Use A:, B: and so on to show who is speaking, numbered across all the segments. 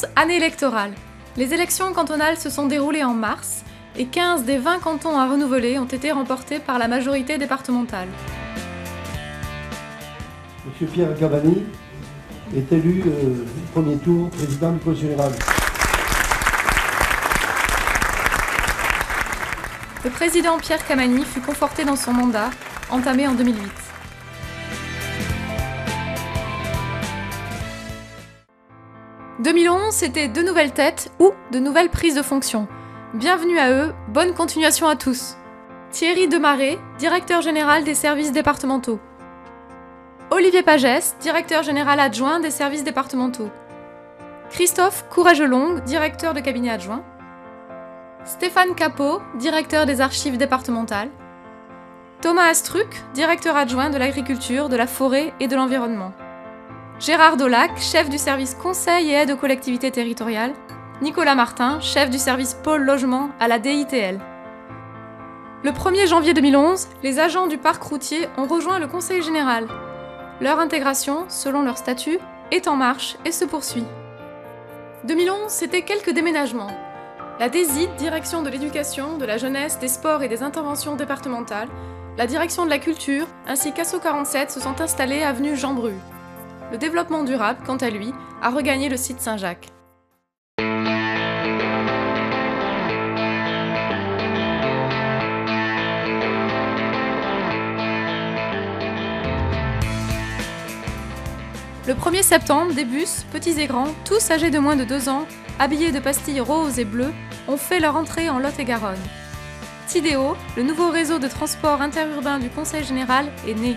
A: 2011, année électorale. Les élections cantonales se sont déroulées en mars et 15 des 20 cantons à renouveler ont été remportés par la majorité départementale.
B: Monsieur Pierre Cavani est élu au premier tour président du Conseil général.
A: Le président Pierre Cavani fut conforté dans son mandat, entamé en 2008. « 2011, c'était de nouvelles têtes ou de nouvelles prises de fonction. Bienvenue à eux, bonne continuation à tous. Thierry Demaret, directeur général des services départementaux. Olivier Pagès, directeur général adjoint des services départementaux. Christophe Couragelong, directeur de cabinet adjoint. Stéphane Capot, directeur des archives départementales. Thomas Astruc, directeur adjoint de l'agriculture, de la forêt et de l'environnement. Gérard Dolac, chef du service conseil et aide aux collectivités territoriales. Nicolas Martin, chef du service pôle logement à la DITL. Le 1er janvier 2011, les agents du parc routier ont rejoint le conseil général. Leur intégration, selon leur statut, est en marche et se poursuit. 2011, c'était quelques déménagements. La DESID, direction de l'éducation, de la jeunesse, des sports et des interventions départementales, la direction de la culture, ainsi qu'Asso 47 se sont installés avenue Jean Bru. Le développement durable, quant à lui, a regagné le site Saint-Jacques. Le 1er septembre, des bus, petits et grands, tous âgés de moins de 2 ans, habillés de pastilles roses et bleues, ont fait leur entrée en Lot-et-Garonne. Tidéo, le nouveau réseau de transport interurbain du Conseil général, est né.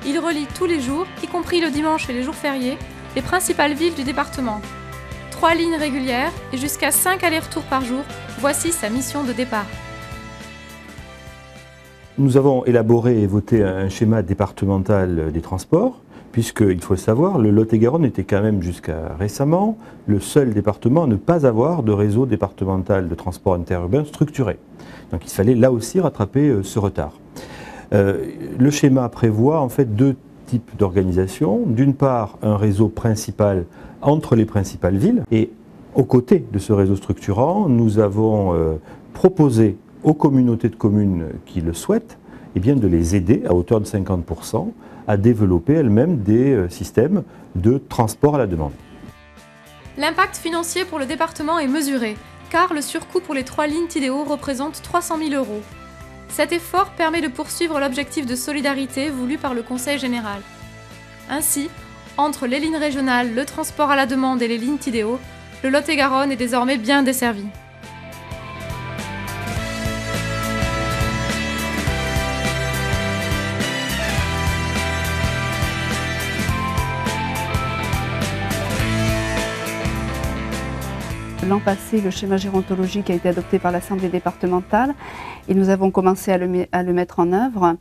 A: Il relie tous les jours, y compris le dimanche et les jours fériés, les principales villes du département. 3 lignes régulières et jusqu'à 5 allers-retours par jour, voici sa mission de départ.
C: Nous avons élaboré et voté un schéma départemental des transports, puisqu'il faut le savoir, le Lot-et-Garonne était quand même jusqu'à récemment le seul département à ne pas avoir de réseau départemental de transport interurbain structuré. Donc il fallait là aussi rattraper ce retard. Le schéma prévoit en fait 2 types d'organisation. D'une part, un réseau principal entre les principales villes, et aux côtés de ce réseau structurant, nous avons proposé aux communautés de communes qui le souhaitent, eh bien, de les aider à hauteur de 50% à développer elles-mêmes des systèmes de transport à la demande.
A: L'impact financier pour le département est mesuré, car le surcoût pour les 3 lignes Tidéo représente 300 000 €. Cet effort permet de poursuivre l'objectif de solidarité voulu par le Conseil général. Ainsi, entre les lignes régionales, le transport à la demande et les lignes Tidéo, le Lot-et-Garonne est désormais bien desservi.
D: L'an passé, le schéma gérontologique a été adopté par l'Assemblée départementale et nous avons commencé à le mettre en œuvre.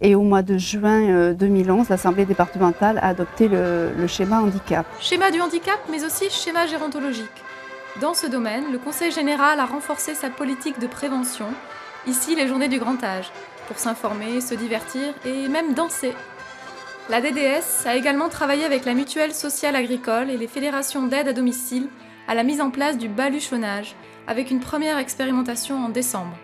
D: Et au mois de juin 2011, l'Assemblée départementale a adopté le schéma handicap.
A: Schéma du handicap, mais aussi schéma gérontologique. Dans ce domaine, le Conseil général a renforcé sa politique de prévention, ici les journées du grand âge, pour s'informer, se divertir et même danser. La DDS a également travaillé avec la Mutuelle sociale agricole et les fédérations d'aide à domicile à la mise en place du baluchonnage, avec une première expérimentation en décembre.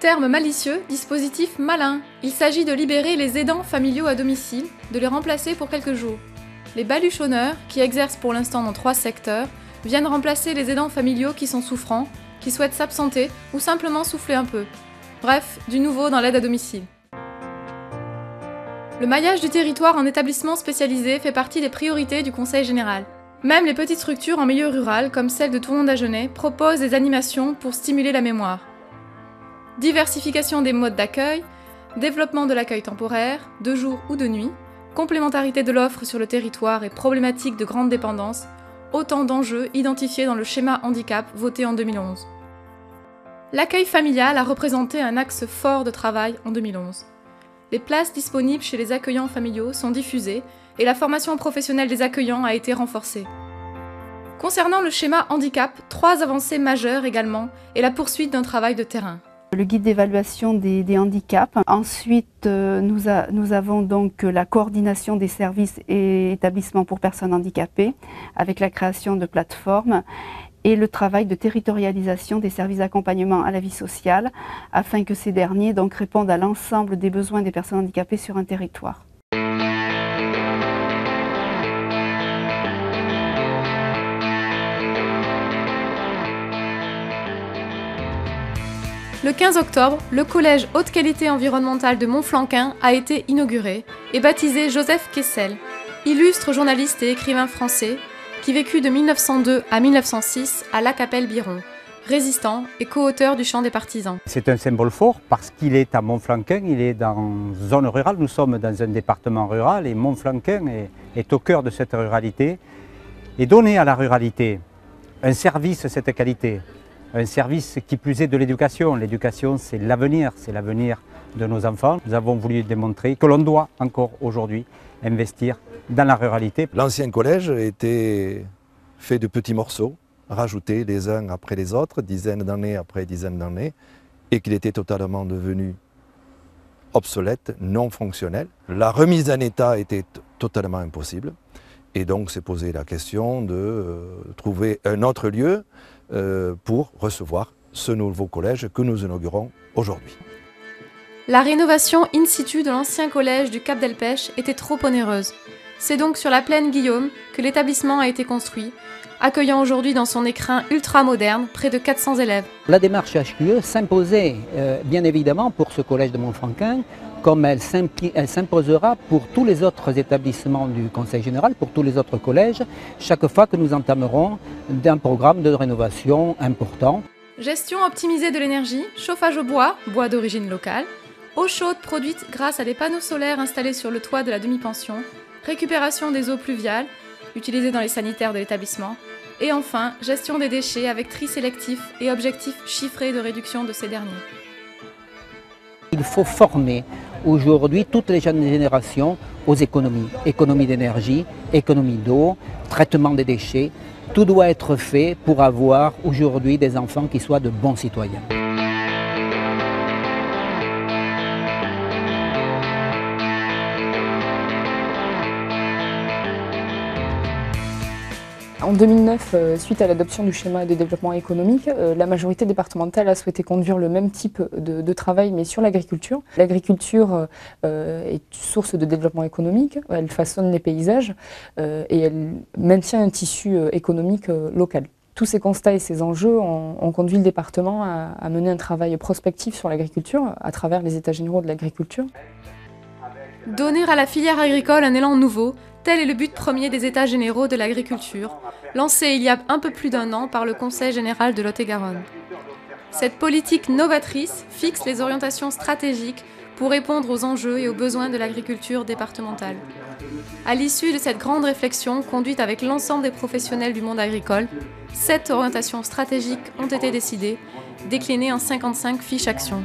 A: Terme malicieux, dispositif malin. Il s'agit de libérer les aidants familiaux à domicile, de les remplacer pour quelques jours. Les baluchonneurs, qui exercent pour l'instant dans 3 secteurs, viennent remplacer les aidants familiaux qui sont souffrants, qui souhaitent s'absenter ou simplement souffler un peu. Bref, du nouveau dans l'aide à domicile. Le maillage du territoire en établissement spécialisé fait partie des priorités du Conseil général. Même les petites structures en milieu rural, comme celle de Tournon-d'Agenais, proposent des animations pour stimuler la mémoire. Diversification des modes d'accueil, développement de l'accueil temporaire, de jour ou de nuit, complémentarité de l'offre sur le territoire et problématiques de grande dépendance, autant d'enjeux identifiés dans le schéma handicap voté en 2011. L'accueil familial a représenté un axe fort de travail en 2011. Les places disponibles chez les accueillants familiaux sont diffusées et la formation professionnelle des accueillants a été renforcée. Concernant le schéma handicap, 3 avancées majeures également et la poursuite d'un travail de terrain.
D: Le guide d'évaluation des handicaps. Ensuite, nous avons donc la coordination des services et établissements pour personnes handicapées avec la création de plateformes et le travail de territorialisation des services d'accompagnement à la vie sociale afin que ces derniers donc répondent à l'ensemble des besoins des personnes handicapées sur un territoire.
A: Le 15 octobre, le collège haute qualité environnementale de Montflanquin a été inauguré et baptisé Joseph Kessel, illustre journaliste et écrivain français qui vécut de 1902 à 1906 à Lacapelle-Biron, résistant et co-auteur du Chant des partisans.
E: C'est un symbole fort parce qu'il est à Montflanquin, il est dans zone rurale, nous sommes dans un département rural et Montflanquin est au cœur de cette ruralité. Et donner à la ruralité un service de cette qualité, un service qui plus est de l'éducation. L'éducation, c'est l'avenir de nos enfants. Nous avons voulu démontrer que l'on doit encore aujourd'hui investir dans la ruralité.
F: L'ancien collège était fait de petits morceaux, rajoutés les uns après les autres, dizaines d'années après dizaines d'années, et qu'il était totalement devenu obsolète, non fonctionnel. La remise en état était totalement impossible, et donc s'est posé la question de trouver un autre lieu pour recevoir ce nouveau collège que nous inaugurons aujourd'hui.
A: La rénovation in situ de l'ancien collège du Cap d'Elpech était trop onéreuse. C'est donc sur la plaine Guillaume que l'établissement a été construit, accueillant aujourd'hui dans son écrin ultra-moderne près de 400 élèves.
G: La démarche HQE s'imposait bien évidemment pour ce collège de Montflanquin, comme elle s'imposera pour tous les autres établissements du Conseil général, pour tous les autres collèges, chaque fois que nous entamerons d'un programme de rénovation important.
A: Gestion optimisée de l'énergie, chauffage au bois, bois d'origine locale, eau chaude produite grâce à des panneaux solaires installés sur le toit de la demi-pension, récupération des eaux pluviales, utilisées dans les sanitaires de l'établissement, et enfin, gestion des déchets avec tri sélectif et objectifs chiffrés de réduction de ces derniers.
G: Il faut former aujourd'hui toutes les jeunes générations aux économies. Économie d'énergie, économie d'eau, traitement des déchets. Tout doit être fait pour avoir aujourd'hui des enfants qui soient de bons citoyens.
H: En 2009, suite à l'adoption du schéma de développement économique, la majorité départementale a souhaité conduire le même type de travail, mais sur l'agriculture. L'agriculture est source de développement économique, elle façonne les paysages et elle maintient un tissu économique local. Tous ces constats et ces enjeux ont conduit le département à mener un travail prospectif sur l'agriculture à travers les états généraux de l'agriculture.
A: Donner à la filière agricole un élan nouveau, tel est le but premier des États généraux de l'agriculture, lancé il y a un peu plus d'un an par le Conseil général de Lot-et-Garonne. Cette politique novatrice fixe les orientations stratégiques pour répondre aux enjeux et aux besoins de l'agriculture départementale. À l'issue de cette grande réflexion conduite avec l'ensemble des professionnels du monde agricole, 7 orientations stratégiques ont été décidées, déclinées en 55 fiches actions.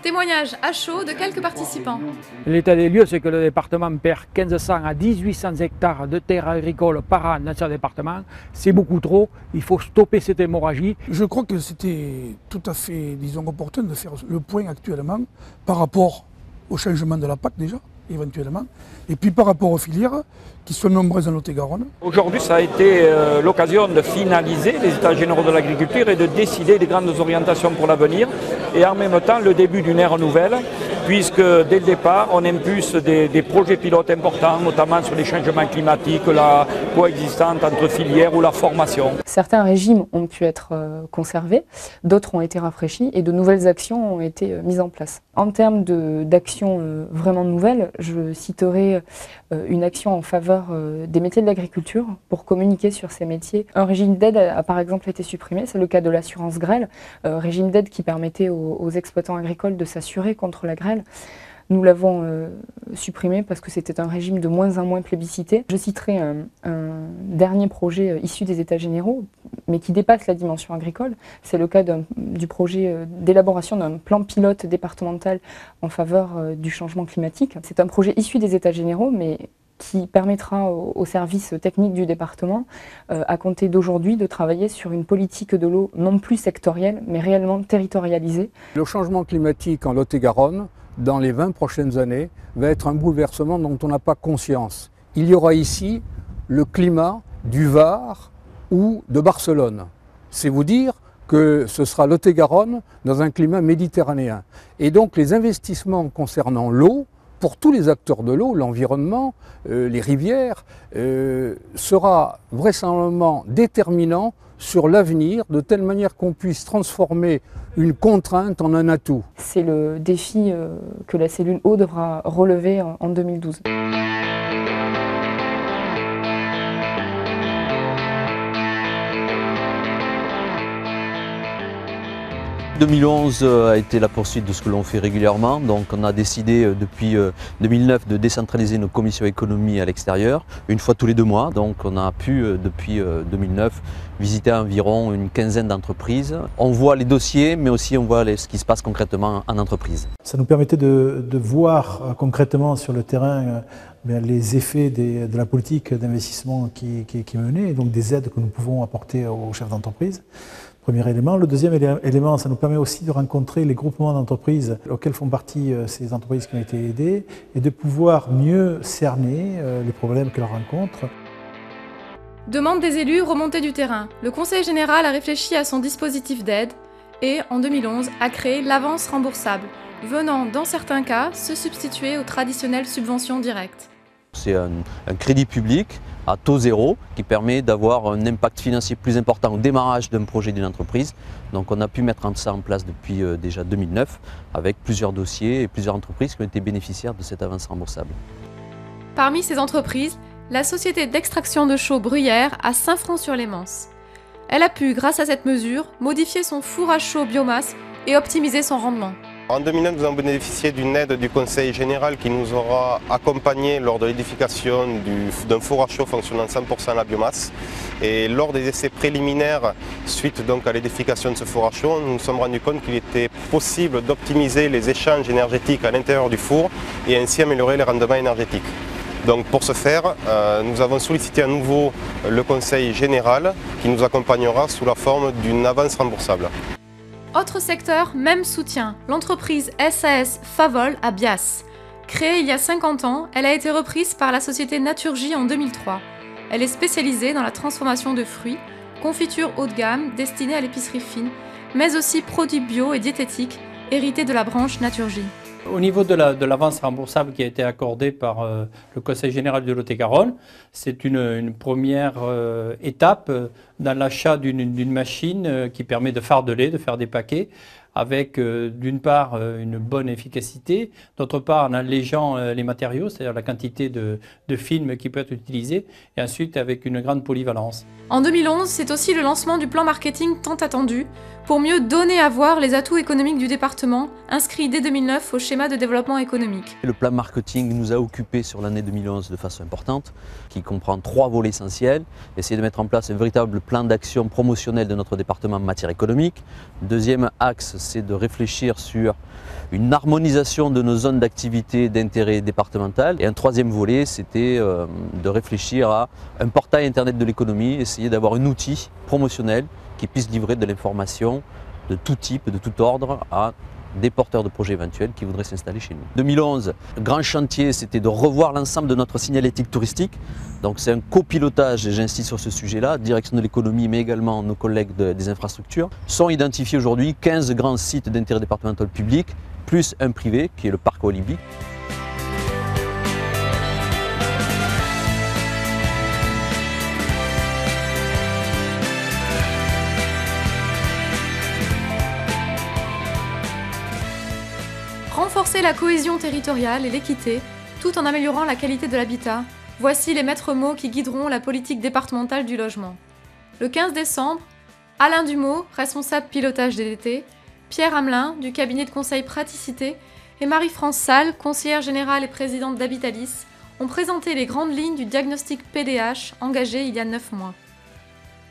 A: Témoignage à chaud de quelques participants.
I: L'état des lieux, c'est que le département perd 1500 à 1800 hectares de terres agricoles par an dans ce département. C'est beaucoup trop, il faut stopper cette hémorragie.
J: Je crois que c'était tout à fait, disons, opportun de faire le point actuellement par rapport au changement de la PAC déjà, éventuellement, et puis par rapport aux filières qui sont nombreuses en Lot-et-Garonne.
K: Aujourd'hui, ça a été l'occasion de finaliser les états généraux de l'agriculture et de décider des grandes orientations pour l'avenir et en même temps le début d'une ère nouvelle puisque dès le départ, on impulse des projets pilotes importants, notamment sur les changements climatiques, la coexistence entre filières ou la formation.
H: Certains régimes ont pu être conservés, d'autres ont été rafraîchis et de nouvelles actions ont été mises en place. En termes d'actions vraiment nouvelles, je citerai une action en faveur des métiers de l'agriculture pour communiquer sur ces métiers. Un régime d'aide a par exemple été supprimé, c'est le cas de l'assurance grêle, régime d'aide qui permettait aux exploitants agricoles de s'assurer contre la grêle. Nous l'avons supprimé parce que c'était un régime de moins en moins plébiscité. Je citerai un dernier projet issu des États généraux, mais qui dépasse la dimension agricole. C'est le cas du projet d'élaboration d'un plan pilote départemental en faveur du changement climatique. C'est un projet issu des États généraux, mais qui permettra aux services techniques du département, à compter d'aujourd'hui, de travailler sur une politique de l'eau non plus sectorielle, mais réellement territorialisée.
L: Le changement climatique en Lot-et-Garonne, dans les 20 prochaines années, va être un bouleversement dont on n'a pas conscience. Il y aura ici le climat du Var ou de Barcelone. C'est vous dire que ce sera Lot-et-Garonne dans un climat méditerranéen. Et donc les investissements concernant l'eau, pour tous les acteurs de l'eau, l'environnement, les rivières, sera vraisemblablement déterminant sur l'avenir, de telle manière qu'on puisse transformer une contrainte en un atout.
H: C'est le défi que la cellule eau devra relever en 2012.
M: 2011 a été la poursuite de ce que l'on fait régulièrement. Donc on a décidé depuis 2009 de décentraliser nos commissions économie à l'extérieur, une fois tous les 2 mois. Donc on a pu depuis 2009 visiter environ une quinzaine d'entreprises. On voit les dossiers, mais aussi on voit ce qui se passe concrètement en entreprise.
N: Ça nous permettait de voir concrètement sur le terrain les effets de la politique d'investissement qui est menée, et donc des aides que nous pouvons apporter aux chefs d'entreprise. Premier élément. Le deuxième élément, ça nous permet aussi de rencontrer les groupements d'entreprises auxquels font partie ces entreprises qui ont été aidées et de pouvoir mieux cerner les problèmes qu'elles rencontrent.
A: Demande des élus remontée du terrain. Le Conseil général a réfléchi à son dispositif d'aide et, en 2011, a créé l'avance remboursable, venant, dans certains cas, se substituer aux traditionnelles subventions directes.
M: C'est un crédit public à taux zéro qui permet d'avoir un impact financier plus important au démarrage d'un projet d'une entreprise. Donc on a pu mettre ça en place depuis déjà 2009 avec plusieurs dossiers et plusieurs entreprises qui ont été bénéficiaires de cette avance remboursable.
A: Parmi ces entreprises, la société d'extraction de chaux Bruyère à Saint-Front-sur-les-Manses. Elle a pu, grâce à cette mesure, modifier son four à chaux biomasse et optimiser son rendement.
O: En 2009, nous avons bénéficié d'une aide du Conseil général qui nous aura accompagnés lors de l'édification d'un four à chaud fonctionnant 100% à la biomasse. Et lors des essais préliminaires, suite donc à l'édification de ce four à chaud, nous nous sommes rendus compte qu'il était possible d'optimiser les échanges énergétiques à l'intérieur du four et ainsi améliorer les rendements énergétiques. Donc pour ce faire, nous avons sollicité à nouveau le Conseil général qui nous accompagnera sous la forme d'une avance remboursable.
A: Autre secteur, même soutien, l'entreprise SAS Favol à Bias. Créée il y a 50 ans, elle a été reprise par la société Naturgy en 2003. Elle est spécialisée dans la transformation de fruits, confitures haut de gamme destinées à l'épicerie fine, mais aussi produits bio et diététiques hérités de la branche Naturgy.
P: Au niveau de l'avance remboursable qui a été accordée par le Conseil général de Lot-et-Garonne, c'est une première étape dans l'achat d'une machine qui permet de fardeler, de faire des paquets, avec d'une part une bonne efficacité, d'autre part en allégeant les matériaux, c'est-à-dire la quantité de film qui peut être utilisé, et ensuite avec une grande polyvalence.
A: En 2011, c'est aussi le lancement du plan marketing tant attendu, pour mieux donner à voir les atouts économiques du département, inscrits dès 2009 au schéma de développement économique.
M: Le plan marketing nous a occupés sur l'année 2011 de façon importante, qui comprend 3 volets essentiels. Essayer de mettre en place un véritable plan d'action promotionnel de notre département en matière économique. Deuxième axe, c'est de réfléchir sur une harmonisation de nos zones d'activité d'intérêt départemental. Et un troisième volet, c'était de réfléchir à un portail internet de l'économie, essayer d'avoir un outil promotionnel qui puisse livrer de l'information de tout type, de tout ordre à des porteurs de projets éventuels qui voudraient s'installer chez nous. 2011, le grand chantier, c'était de revoir l'ensemble de notre signalétique touristique. Donc c'est un copilotage, et j'insiste sur ce sujet-là, direction de l'économie, mais également nos collègues des infrastructures. Sont identifiés aujourd'hui 15 grands sites d'intérêt départemental public, plus un privé, qui est le parc Walibi.
A: Renforcer la cohésion territoriale et l'équité, tout en améliorant la qualité de l'habitat, voici les maîtres mots qui guideront la politique départementale du logement. Le 15 décembre, Alain Dumeau, responsable pilotage DDT, Pierre Hamelin, du cabinet de conseil Praticité, et Marie-France Salle, conseillère générale et présidente d'Habitalis, ont présenté les grandes lignes du diagnostic PDH engagé il y a 9 mois.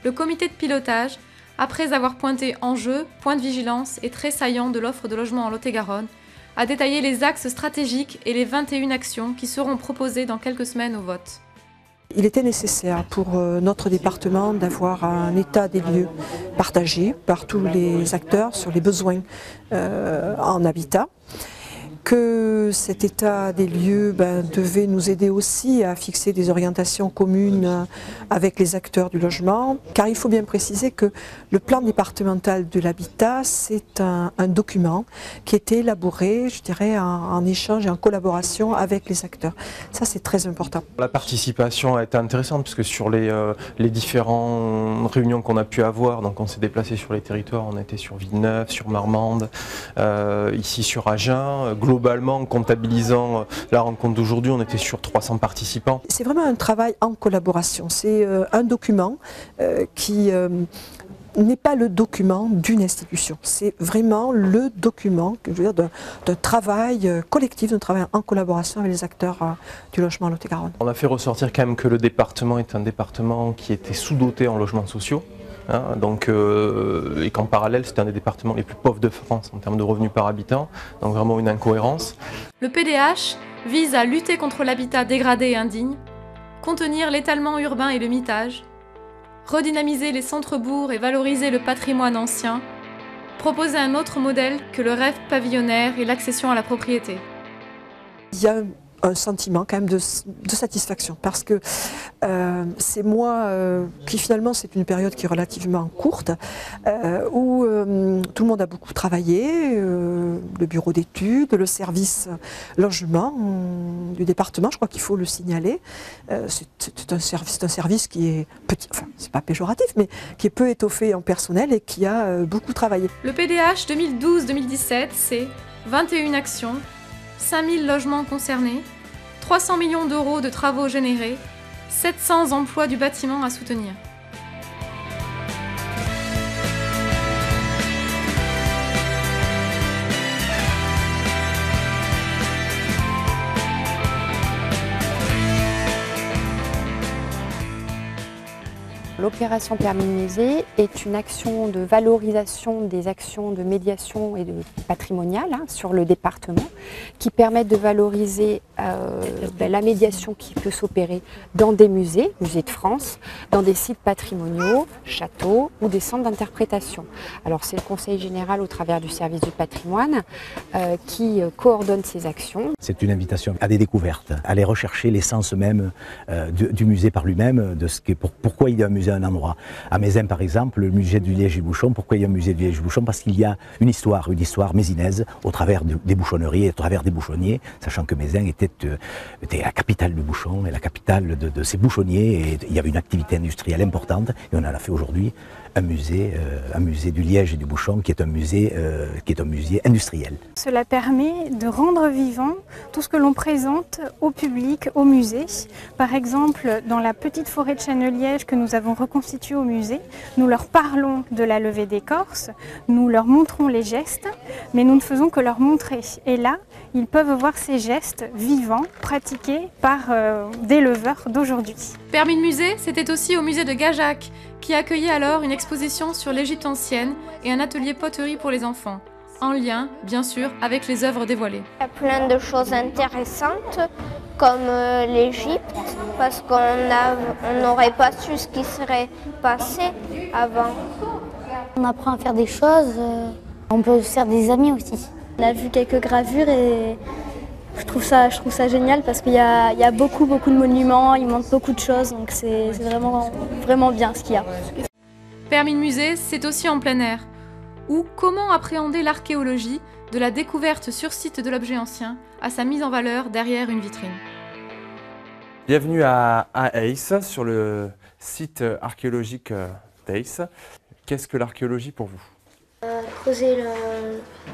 A: Le comité de pilotage, après avoir pointé enjeux, points de vigilance et traits saillants de l'offre de logement en Lot-et-Garonne, a détaillé les axes stratégiques et les 21 actions qui seront proposées dans quelques semaines au vote.
Q: Il était nécessaire pour notre département d'avoir un état des lieux partagé par tous les acteurs sur les besoins en habitat. Que cet état des lieux devait nous aider aussi à fixer des orientations communes avec les acteurs du logement, car il faut bien préciser que le plan départemental de l'habitat, c'est un document qui était élaboré, je dirais, en échange et en collaboration avec les acteurs. Ça, c'est très important.
R: La participation a été intéressante, parce que sur les différentes réunions qu'on a pu avoir, donc on s'est déplacé sur les territoires, on a été sur Villeneuve, sur Marmande, ici sur Agen. Globalement, en comptabilisant la rencontre d'aujourd'hui, on était sur 300 participants. C'est vraiment un travail en collaboration. C'est un document qui n'est pas le document d'une institution. C'est vraiment le document, je veux dire, d'un travail collectif, d'un travail en collaboration avec les acteurs du logement Lot-et-Garonne. On a fait ressortir quand même que le département est un département qui était sous-doté en logements sociaux. Et qu'en parallèle, c'est un des départements les plus pauvres de France en termes de revenus par habitant, donc vraiment une incohérence.
A: Le PDH vise à lutter contre l'habitat dégradé et indigne, contenir l'étalement urbain et le mitage, redynamiser les centres-bourgs et valoriser le patrimoine ancien, proposer un autre modèle que le rêve pavillonnaire et l'accession à la propriété.
Q: Il y a un sentiment quand même de satisfaction, parce que ces mois qui finalement c'est une période qui est relativement courte, où tout le monde a beaucoup travaillé, le bureau d'études, le service logement du département, je crois qu'il faut le signaler, c'est un service qui est petit, enfin c'est pas péjoratif, mais qui est peu étoffé en personnel et qui a beaucoup travaillé.
A: Le PDH 2012-2017, c'est 21 actions, 5000 logements concernés, 300 millions d'euros de travaux générés, 700 emplois du bâtiment à soutenir.
S: L'opération Permis de Musée est une action de valorisation des actions de médiation et de patrimoniale sur le département qui permettent de valoriser la médiation qui peut s'opérer dans des musées, musées de France, dans des sites patrimoniaux, châteaux ou des centres d'interprétation. Alors c'est le Conseil général au travers du service du patrimoine qui coordonne ces actions.
T: C'est une invitation à des découvertes, à aller rechercher l'essence même du musée par lui-même, de ce pourquoi il y a un musée à un endroit. À Mézin par exemple, le musée du liège et du bouchon, pourquoi il y a un musée du liège et du bouchon? Parce qu'il y a une histoire mézinaise au travers des bouchonneries et au travers des bouchonniers, sachant que Mézin était la capitale du bouchon et la capitale de ces bouchonniers, et il y avait une activité industrielle importante, et on en a fait aujourd'hui un musée du liège et du bouchon qui est un musée industriel.
U: Cela permet de rendre vivant tout ce que l'on présente au public, au musée. Par exemple, dans la petite forêt de chênes-liège que nous avons reconstituée au musée, nous leur parlons de la levée d'écorce, nous leur montrons les gestes, mais nous ne faisons que leur montrer. Et là, ils peuvent voir ces gestes vivants, pratiqués par des leveurs d'aujourd'hui.
A: Permis de musée, c'était aussi au musée de Gajac, qui accueillait alors une exposition sur l'Égypte ancienne et un atelier poterie pour les enfants, en lien, bien sûr, avec les œuvres dévoilées.
V: Il y a plein de choses intéressantes, comme l'Égypte, parce qu'on n'aurait pas su ce qui serait passé avant.
W: On apprend à faire des choses, on peut se faire des amis aussi.
X: On a vu quelques gravures et je trouve ça génial parce qu'il y a beaucoup de monuments, il montre beaucoup de choses, donc c'est vraiment bien ce qu'il y a.
A: Permis de musée, c'est aussi en plein air. Ou comment appréhender l'archéologie, de la découverte sur site de l'objet ancien à sa mise en valeur derrière une vitrine.
Y: Bienvenue à Ace, sur le site archéologique d'Ace. Qu'est-ce que l'archéologie pour vous?
W: Creuser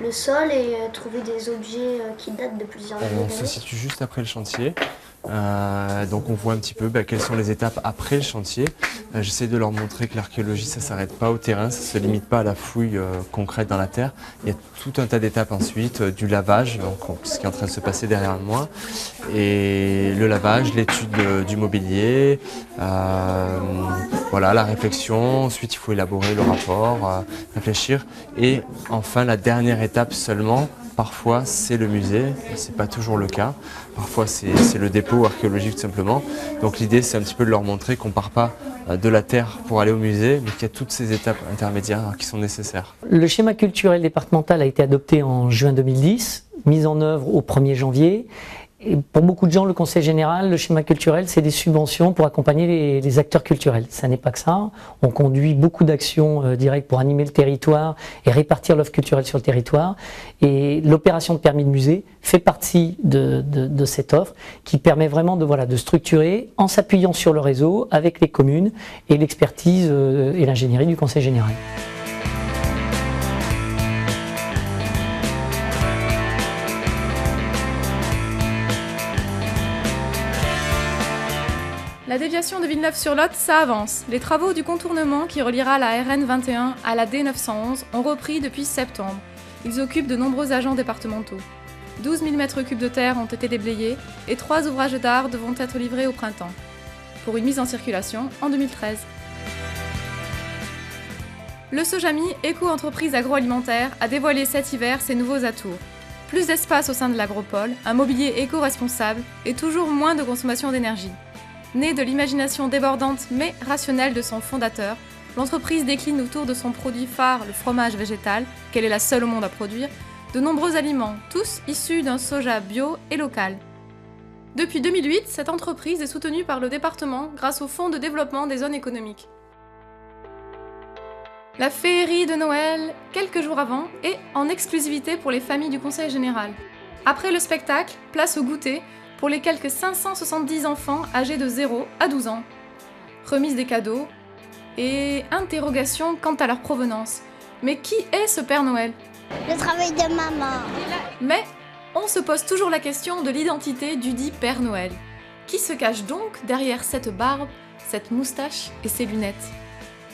W: le sol et trouver des objets qui datent de plusieurs années.
Y: On se situe juste après le chantier. Donc on voit un petit peu quelles sont les étapes après le chantier. J'essaie de leur montrer que l'archéologie ça ne s'arrête pas au terrain, ça ne se limite pas à la fouille concrète dans la terre. Il y a tout un tas d'étapes ensuite, du lavage, donc ce qui est en train de se passer derrière moi, et le lavage, l'étude du mobilier, voilà, la réflexion, ensuite il faut élaborer le rapport, réfléchir, et enfin la dernière étape seulement, parfois c'est le musée, c'est pas toujours le cas. Parfois c'est le dépôt archéologique tout simplement. Donc l'idée c'est un petit peu de leur montrer qu'on ne part pas de la terre pour aller au musée, mais qu'il y a toutes ces étapes intermédiaires qui sont nécessaires.
B: Le schéma culturel départemental a été adopté en juin 2010, mis en œuvre au 1er janvier. Et pour beaucoup de gens, le Conseil général, le schéma culturel, c'est des subventions pour accompagner les acteurs culturels. Ça n'est pas que ça. On conduit beaucoup d'actions directes pour animer le territoire et répartir l'offre culturelle sur le territoire. Et l'opération de permis de musée fait partie de cette offre qui permet vraiment de structurer en s'appuyant sur le réseau avec les communes et l'expertise et l'ingénierie du Conseil général.
A: La déviation de Villeneuve-sur-Lot, ça avance. Les travaux du contournement qui reliera la RN 21 à la D 911 ont repris depuis septembre. Ils occupent de nombreux agents départementaux. 12 000 m3 de terre ont été déblayés et 3 ouvrages d'art devront être livrés au printemps, pour une mise en circulation en 2013. Le Sojami, éco-entreprise agroalimentaire, a dévoilé cet hiver ses nouveaux atours. Plus d'espace au sein de l'agropole, un mobilier éco-responsable et toujours moins de consommation d'énergie. Née de l'imagination débordante mais rationnelle de son fondateur, l'entreprise décline autour de son produit phare, le fromage végétal, qu'elle est la seule au monde à produire, de nombreux aliments, tous issus d'un soja bio et local. Depuis 2008, cette entreprise est soutenue par le département grâce au Fonds de développement des zones économiques. La féerie de Noël, quelques jours avant, est en exclusivité pour les familles du Conseil général. Après le spectacle, place au goûter, pour les quelques 570 enfants âgés de 0 à 12 ans. Remise des cadeaux et interrogation quant à leur provenance. Mais qui est ce Père Noël?
W: Le travail de maman.
A: Mais on se pose toujours la question de l'identité du dit Père Noël. Qui se cache donc derrière cette barbe, cette moustache et ces lunettes?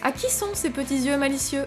A: À qui sont ces petits yeux malicieux?